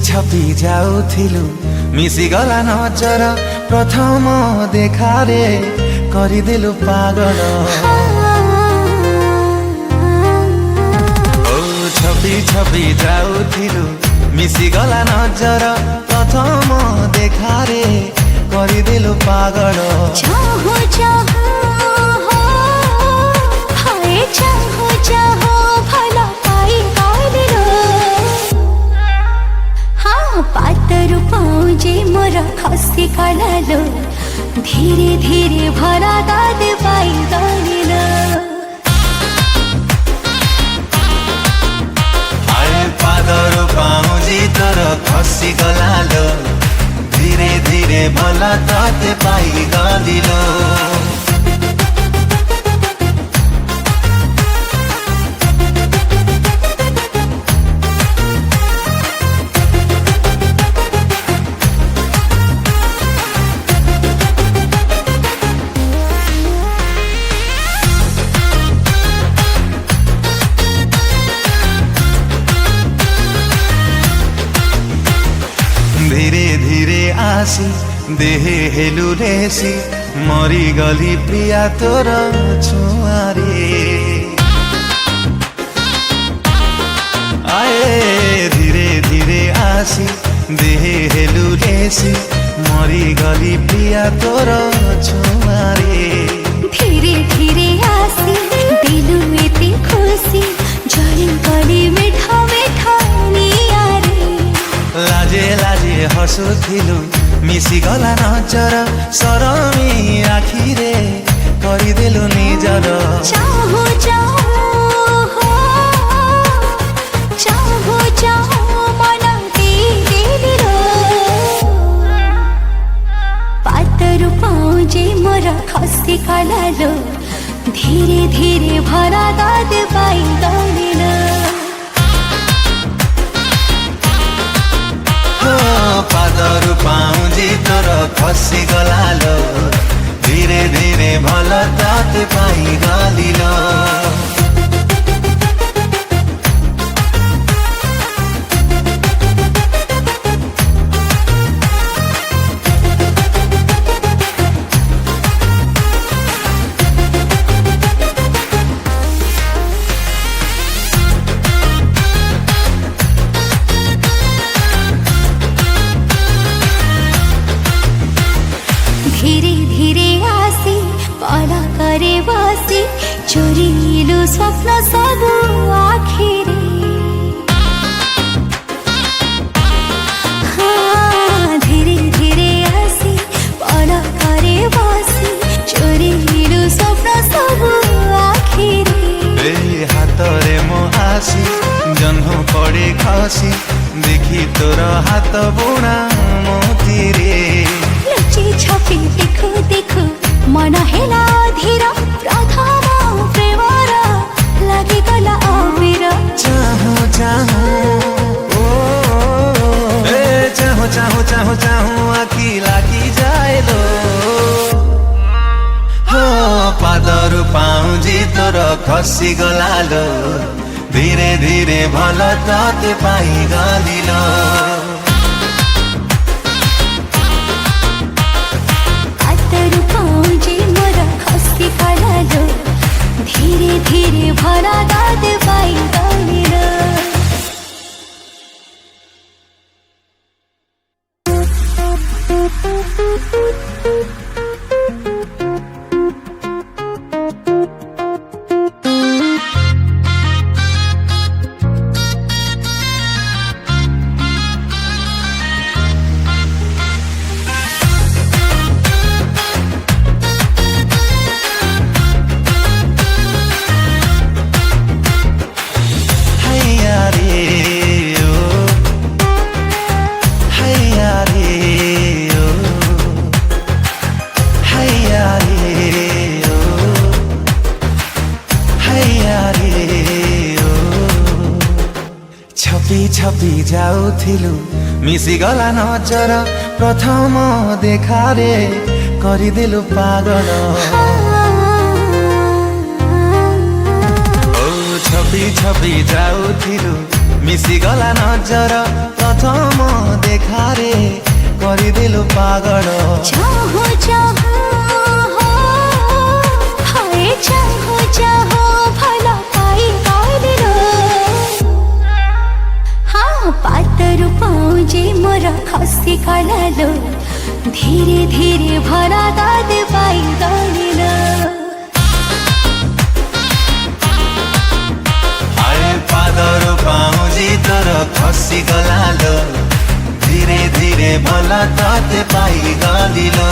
छपी जाउथिलु मिसिगला नजर प्रथम देखारे करिदेलु पागल। ओ छपी छपी जाउथिलु मिसिगला नजर प्रथम देखारे करिदेलु पागल। चाहो चाहो हाय चाहो चाहो भला पाई गालिलो। हाँ पातरु पाउजे मोर खसी कलालो धीरे धीरे भरा दाद पाई गालिलो। पादरु पाउजी तोर खसी गलालो धीरे धीरे भला ताते पाई गलिलो। धीरे धीरे आसी देहे हेलु रेसी मरी गली प्रिया तोर छुआरे। आए धीरे धीरे आसी देहे हेलु रेसी मरी गली प्रिया तोर छुआरे। धीरे धीरे आसी दिलु एते खुशी जरी गली मिठा मिठा नियारे। लाजे लाजे हसुथिलु मिसिगला नजर सरमी आखिरे करिदेलु निजर। चाहो चाहो चाहो चाहो मन दिदिलो। पातरु पाउजे मोर खसी कलालो धीरे धीरे भरा दाद पाई गालिलो। पादरु पाउजी तोर खसी गलालो धीरे धीरे भल ताते पाई गलिलो। धीरे धीरे आसी पला करे बसी चोरिलु स्वप्न सबु आखिरे। हाँ धीरे धीरे आसी पला करे बसी चोरिलु स्वप्न सबु आखिरे। ए हातरे मो आसी जन्म पड़े खसी देखी तोर हाथ बुणा मोतीरे। लुचि छपी देखु देखु मन हेला धीर प्रथम प्रेमर लागि गला अबिर। चाहो चाहो ए चाहो चाहो चाहो चाहो आखि लागी जाएलो। हो पादरु पाउजी तोर खसी गलालो धीरे धीरे भल ताते पाई गलिलो। पातरु पाउजे मोर खसी कलालो धीरे धीरे भरा दाद पाई गालिलो। ଯାଉଥିଲୁ ମିଶିଗଲା ନଜର ପ୍ରଥମ ଦେଖାରେ କରିଦେଲୁ ପାଗଳ ଓ ଛପି ଛପି ଯାଉଥିଲୁ ମିଶିଗଲା ନଜର ପ୍ରଥମ ଦେଖାରେ କରିଦେଲୁ ପାଗଳ चाहो चाहो हाय चाहो चाहो भला पाई गालिरो हाँ पातरु पाउजे मोर खसी गलालो धीरे धीरे भरा दाद पाई गालिरो आए पादर पाउजी तोर खसी गलालो धीरे धीरे भला ताते पाई गलिलो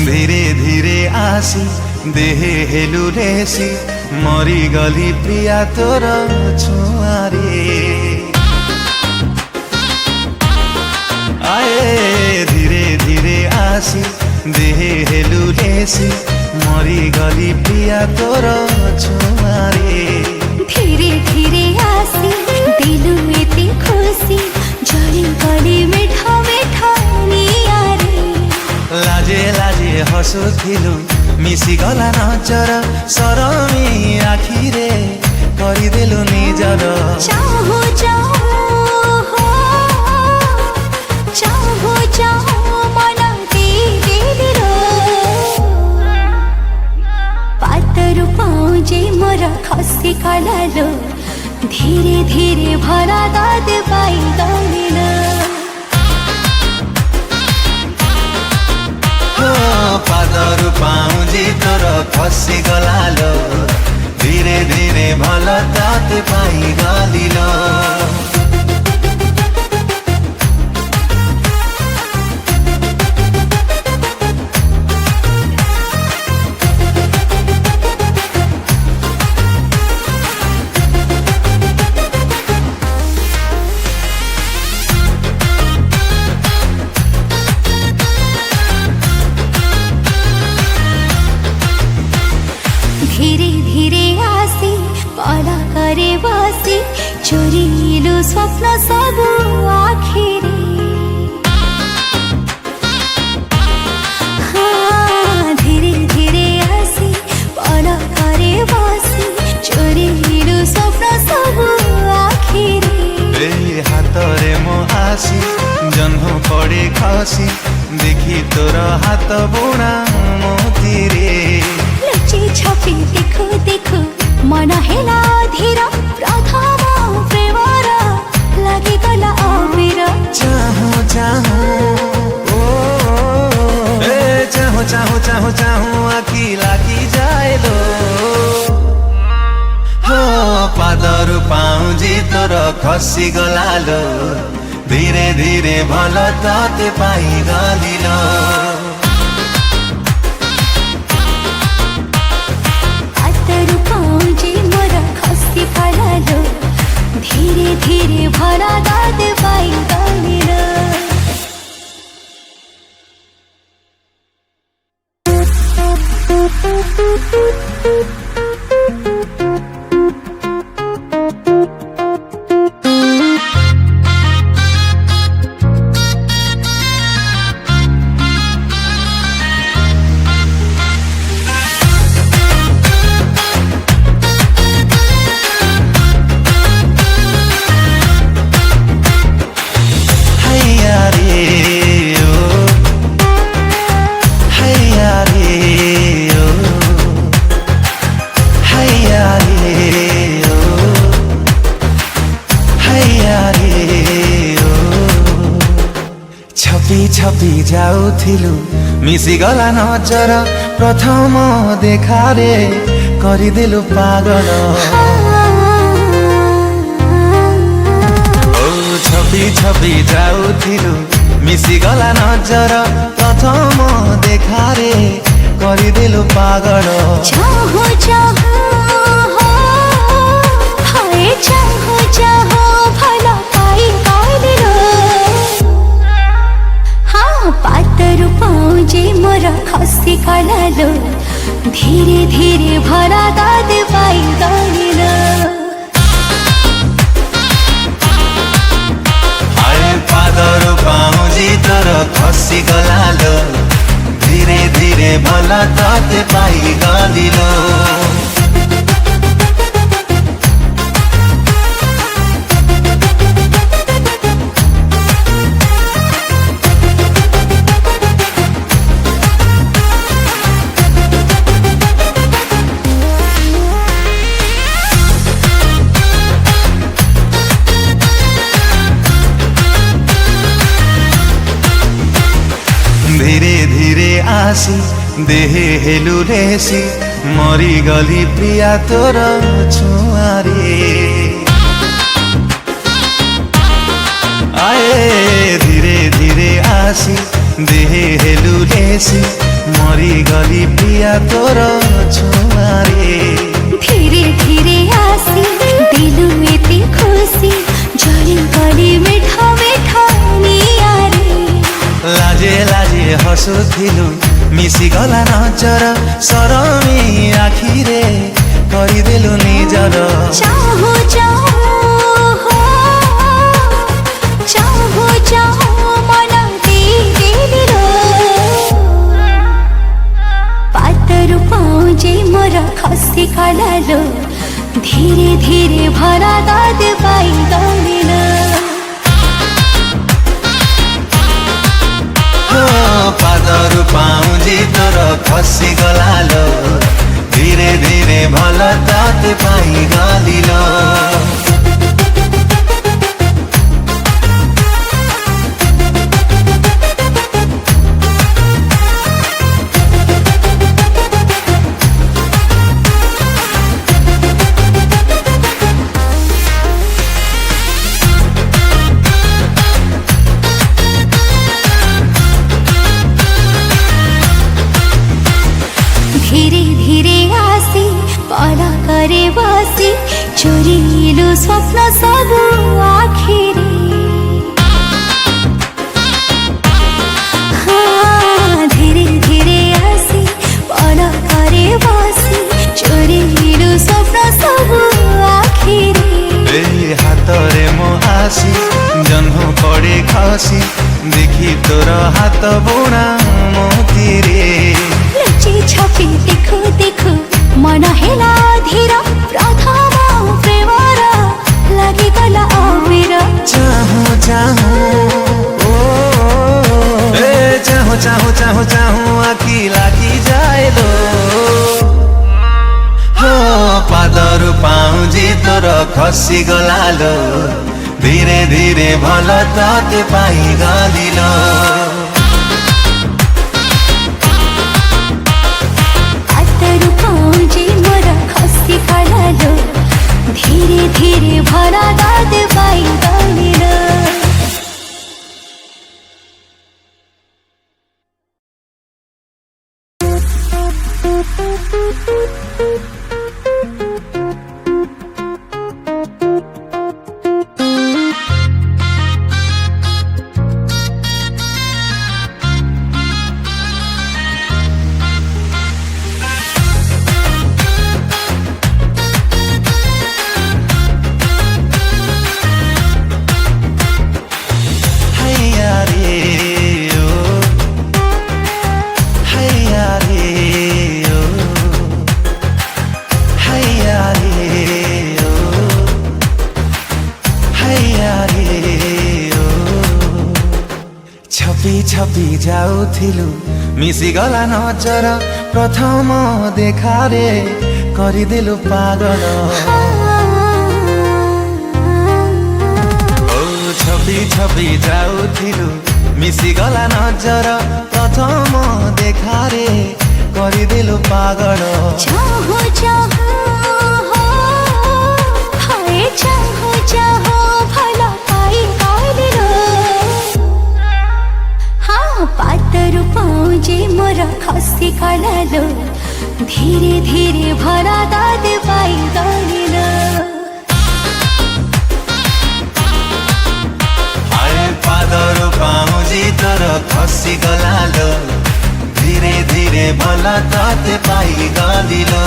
धीरे धीरे आसी देहे हेलु रेसी मरी गली प्रिया तोर छुआरे आए धीरे धीरे आसी देहे हेलु रेसी मरी गली प्रिया तोर छुआरे धीरे धीरे आसी दिलु एते खुशी जली गली मिठा मिठा नियारे लाजे लाजे हसुथिलु मिसिगला नजर सरमी आखिरे करिदेलु निजर चाहो चाहो चाहो चाहो मन दिदिरो पातरु पाउजे मोर खसी गलालो धीरे धीरे भरा दाद पाई गलिलो पादरु पाउजी तोर खसी गलालो धीरे धीरे भल ताते पाई गलिलो धीरे धीरे आसी पला करे बसी चोरीलु स्वप्न सबु आखिरे हाँ धीरे धीरे आसी पला करे बसी चोरीलु स्वप्न सबु आखिरे ए हातरे मो आसी जन्म पड़े खसी देखी तोर हाथ बुणा मोतीरे लुचि छपि देखु देखु मन हेला धीर प्रथम प्रेमर लागि गला अबिर चाहूं चाहूं ओ ए चाहूं चाहूं चाहूं चाहूं आखी लागी जाए लो हो पादरु पाउजी तोर खसी गलालो धीरे धीरे भल ताते पाई गलिलो पातरु पाउजी मोर खसी गलालो धीरे धीरे भरा दाद पाई गलिलो छपी जाउथिलु मिसिगला नजर प्रथम देखारे करिदेलु पागल ओ छपी छपी जाउथिलु मिसिगला नजर प्रथम देखारे करिदेलु पागल चाहो चाहो हाय चाहो चाहो भला पाई गाइल हाँ पातर पाँजे मोर खसी गलालो धीरे धीरे भरा दाद पाई गाइल पादर पाउजी तर खसी गलालो धीरे धीरे भला ताते पाई गलिलो धीरे धीरे आसी देहे हेलु लेसी मरी गली प्रिया तोर छुआरे आए धीरे धीरे आसी देहे हेलु लेसी मरी गली प्रिया तोर छुआरे धीरे धीरे आसी दिलु एते खुशी जली गली मिठा मिठा नियारे लाजे लाजे हसुथिलु मिसिगला नजर सरमी आखिरे करिदेलु निजर चाहो चाहो चाहो चाहो मन दिदिलो पातर पाँजे मोर खसी गलालो धीरे धीरे भरा दाद पाई गलिलो पादर पाउजी तोर खसी गलालो धीरे धीरे भल ताते पाई गलिलो धीरे धीरे आसी पला करे बसी चोरिलु स्वप्न सब आखिरे हाँ धीरे धीरे आसी पला करे बसी चोरिलु स्वप्न सब आखिरे ए हातरे मो आसी जन्म पड़े खसी देखी तोर हाथ बुणा मोतीरे लुचि छपी देखु देखु मन हेला धीर प्रथम प्रेमर लागि गला अबेर चाहूं चाहूं ए चाहूं चाहूं चाहूं चाहूं आखी लागी जाए लो हो पादर पाउजी तोर खसी गलालो धीरे धीरे भल ताते पाई गलिलो पातर पाँजे मोर खसी गलालो धीरे धीरे भरा दाद पाई गलिलो छपी छपी जाउथिलु मिसिगला नजर प्रथम देखारे करिदेलु पागल ओ छपी छपी जाउथिलु मिसिगला नजर प्रथम देखारे करिदेलु पागल चाहो चाहो हाय चाहो चाहो भला पाई गलिलो धीरे धीरे भरा दाद पाई गलिल आए पादर पाउजी तोर खसी गलालो धीरे धीरे भला ताते पाई गलिलो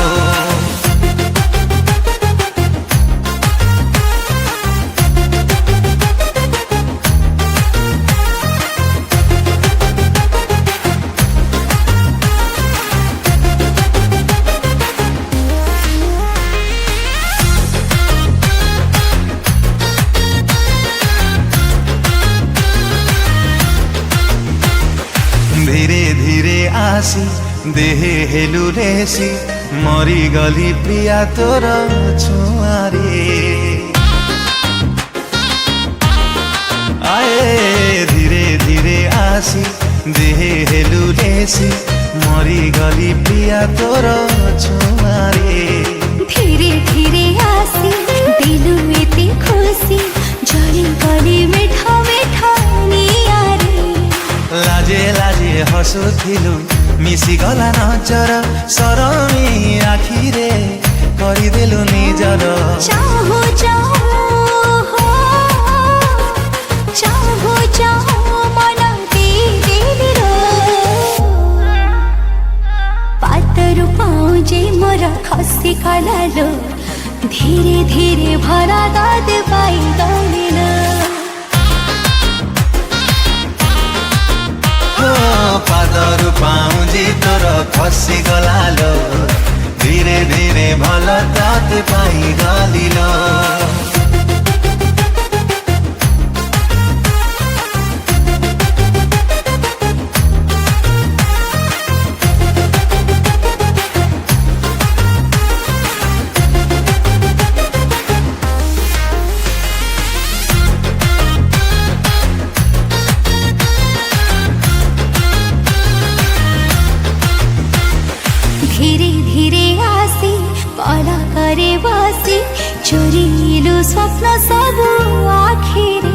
धीरे धीरे आसी देहे हेलु रेसी मरी गली प्रिया तोर छुआरे आए धीरे धीरे आसी देहे हेलु रेसी मरी गली प्रिया तोर छुआरे धीरे धीरे आसी दिलु एते खुसी जरी गली मिठा मिठा नियारे लाजे लाजे हसुथिलु मिसी गला नजर सरमी आखिरे करिदेलु निजर चाहो चाहो हो चाहो चाहो मन दिल पातरु पाउजे मोर खसी गलालो धीरे धीरे भरा दाद पाई गलिल पादरु पाउजी तोर खसी गलालो धीरे धीरे भल ताते पाई गलिलो धीरे धीरे आसी पला करे बसी चोरिलु स्वप्न सबु आखिरे